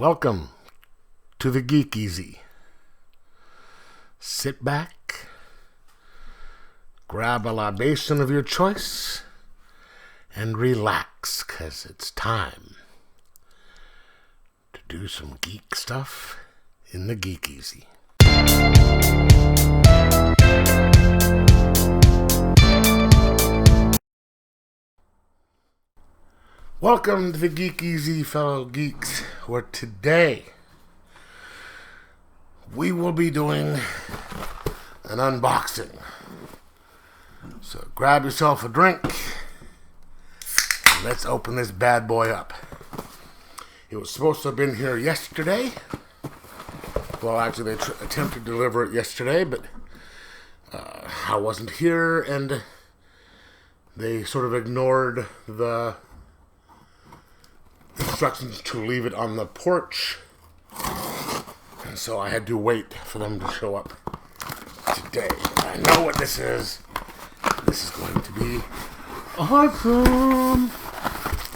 Welcome to the Geek Easy. Sit back, grab a libation of your choice, and relax, 'cause it's time to do some geek stuff in the Geek Easy. Welcome to the Geek Easy, fellow geeks, where today we will be doing an unboxing. So grab yourself a drink and let's open this bad boy up. It was supposed to have been here yesterday. Well, actually, they attempted to deliver it yesterday, but I wasn't here, and they sort of ignored the instructions to leave it on the porch, and so I had to wait for them to show up today. I know what this is. This is going to be awesome.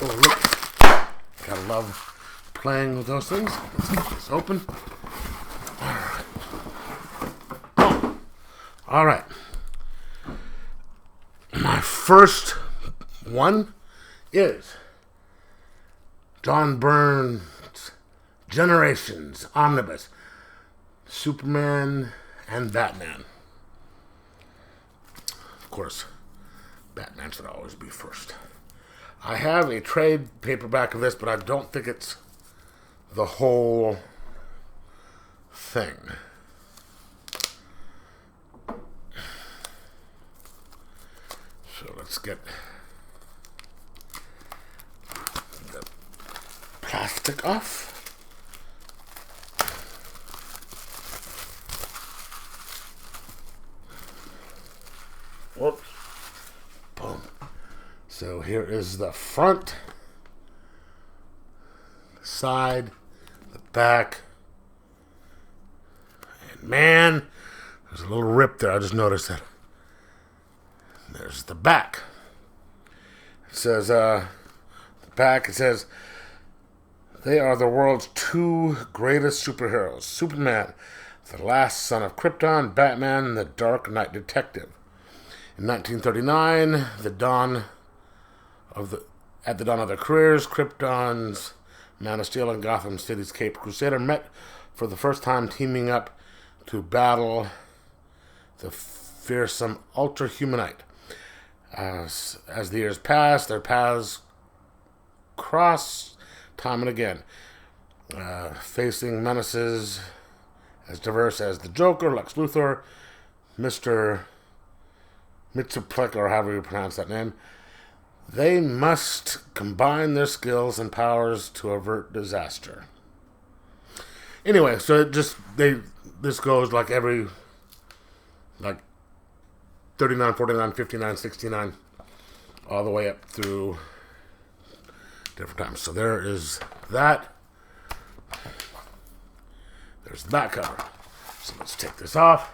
Oh, look. Gotta love playing with those things. Let's get this open. Alright. My first one is John Byrne's Generations Omnibus, Superman and Batman. Of course, Batman should always be first. I have a trade paperback of this, but I don't think it's the whole thing. So let's get the plastic off. Whoops. Boom. So here is the front, the side, the back. And man, there's a little rip there. I just noticed that. There's the back. It says, the back, it says, they are the world's two greatest superheroes. Superman, the last son of Krypton, Batman, the Dark Knight detective. In 1939, at the dawn of their careers, Krypton's Man of Steel and Gotham City's Caped Crusader met for the first time, teaming up to battle the fearsome Ultra-Humanite. As the years pass, their paths cross time and again, facing menaces as diverse as the Joker, Lex Luthor, Mr. Mitsuplex, or however you pronounce that name. They must combine their skills and powers to avert disaster. Anyway, so this goes like every 39, 49, 59, 69, all the way up through different times. So there is that. There's the back cover. So let's take this off.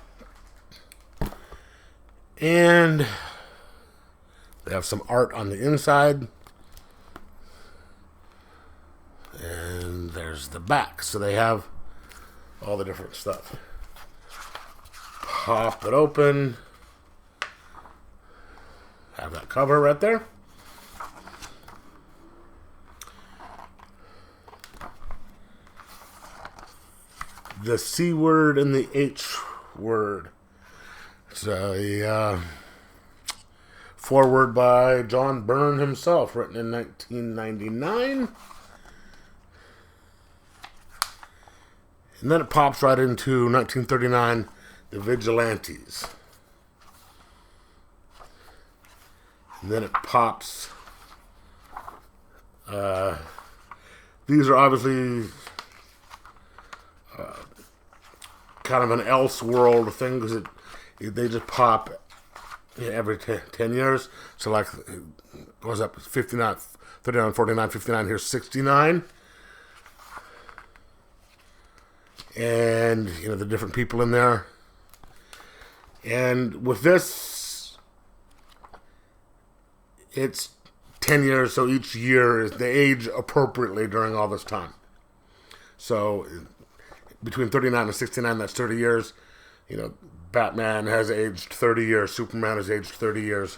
And they have some art on the inside. And there's the back. So they have all the different stuff. Pop it open. Have that cover right there. The C word and the H word. It's a foreword by John Byrne himself, written in 1999. And then it pops right into 1939, The Vigilantes. And then it pops. These are obviously kind of an Elseworld thing, because they just pop every 10 years. So like it goes up 59, 39, 49, 59, here's 69. And, the different people in there. And with this, it's 10 years, so each year is they age appropriately during all this time. So between 39 and 69, that's 30 years. Batman has aged 30 years. Superman has aged 30 years.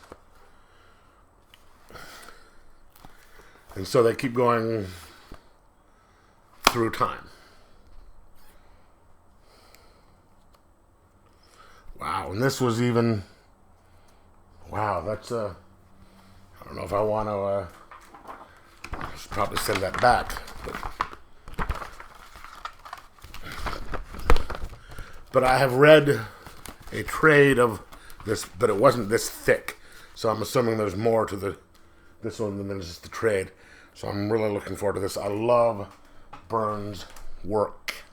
And so they keep going through time. Wow, and this was even... Wow, that's I don't know if I want to... I should probably send that back. But I have read a trade of this, but it wasn't this thick. So I'm assuming there's more to this one than just the trade. So I'm really looking forward to this. I love Byrne's work.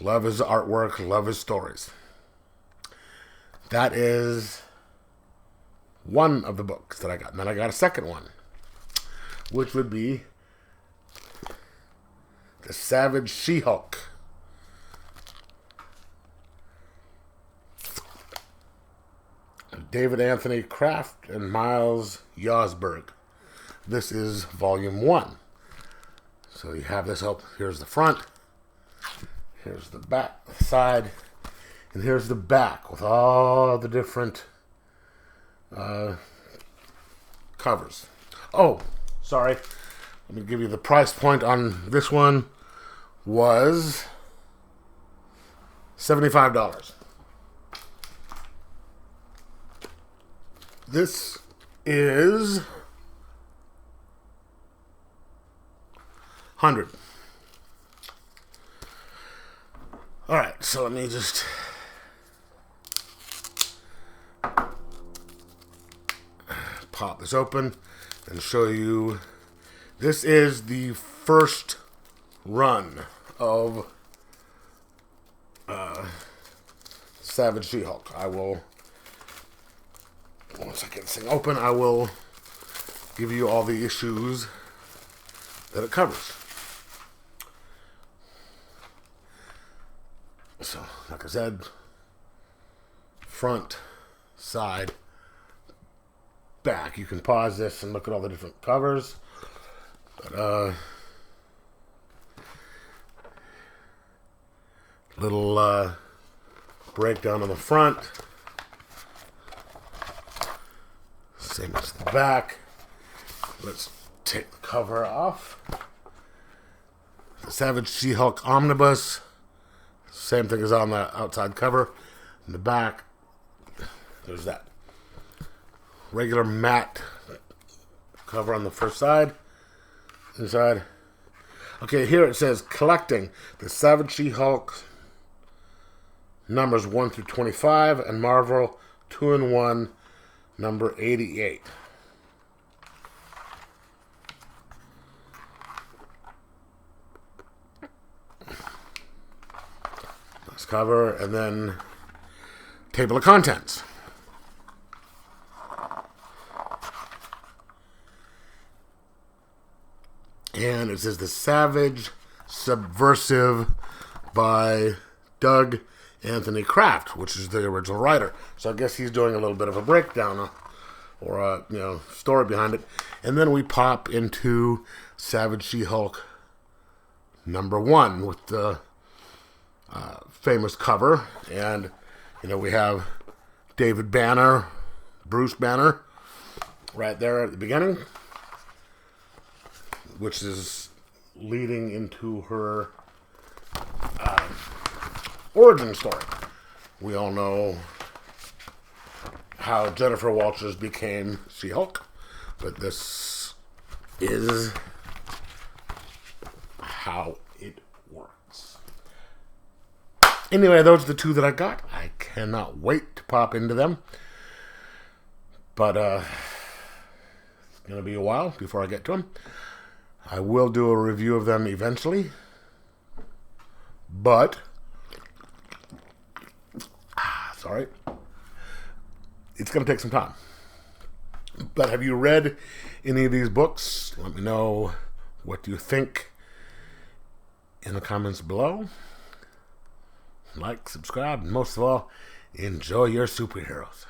Love his artwork. Love his stories. That is one of the books that I got. And then I got a second one, which would be The Savage She-Hulk. David Anthony Kraft and Miles Yosberg. This is volume 1. So you have this up. Here's the front. Here's the back, the side. And here's the back with all the different covers. Oh, sorry. Let me give you the price point on this one. Was $75. This is 100. All right, so let me just pop this open and show you. This is the first run of Savage She-Hulk. I will, once I get this thing open, I will give you all the issues that it covers. So, like I said, front, side, back. You can pause this and look at all the different covers. But, little breakdown on the front. Same as the back. Let's take the cover off. The Savage She-Hulk Omnibus. Same thing as on the outside cover. In the back, there's that regular matte cover on the first side. Inside. Okay, here it says collecting the Savage She-Hulk numbers 1 through 25 and Marvel 2-in-1 number 88. Let's cover, and then table of contents. And it says The Savage Subversive by Doug Anthony Kraft, which is the original writer. So I guess he's doing a little bit of a breakdown or a story behind it. And then we pop into Savage She-Hulk number 1 with the famous cover. And we have David Banner, Bruce Banner, right there at the beginning, which is leading into her origin story. We all know how Jennifer Walters became She-Hulk, but this is how it works. Anyway, those are the two that I got. I cannot wait to pop into them. But it's going to be a while before I get to them. I will do a review of them eventually. But sorry. It's going to take some time. But have you read any of these books? Let me know what you think in the comments below. Like, subscribe, and most of all, enjoy your superheroes.